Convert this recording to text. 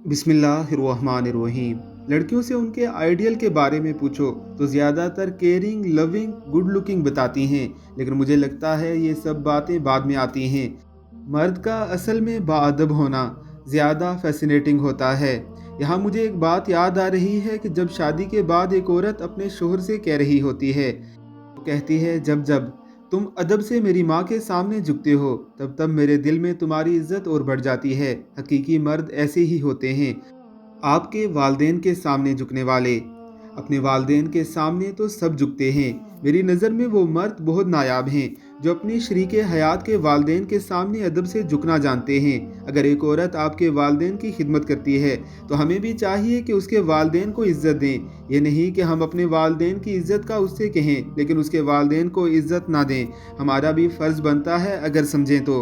बिस्मिल्लाहिर्रहमानिर्रहीम। लड़कियों से उनके आइडियल के बारे में पूछो तो ज़्यादातर केयरिंग, लविंग, गुड लुकिंग बताती हैं, लेकिन मुझे लगता है ये सब बातें बाद में आती हैं। मर्द का असल में बाअदब होना ज़्यादा फैसिनेटिंग होता है। यहाँ मुझे एक बात याद आ रही है कि जब शादी के बाद एक औरत अपने शोहर से कह रही होती है, वो कहती है, जब जब तुम अदब से मेरी माँ के सामने झुकते हो तब तब मेरे दिल में तुम्हारी इज्जत और बढ़ जाती है। हकीकी मर्द ऐसे ही होते हैं, आपके वालदेन के सामने झुकने वाले। अपने वालदेन के सामने तो सब झुकते हैं। मेरी नज़र में वो मर्द बहुत नायाब हैं जो अपनी शरीके हयात के वालदेन के सामने अदब से झुकना जानते हैं। अगर एक औरत आपके वालदेन की खिदमत करती है तो हमें भी चाहिए कि उसके वालदेन को इज़्ज़त दें। ये नहीं कि हम अपने वालदेन की इज़्ज़त का उससे कहें लेकिन उसके वालदेन को इज़्ज़त ना दें। हमारा भी फ़र्ज़ बनता है अगर समझें तो।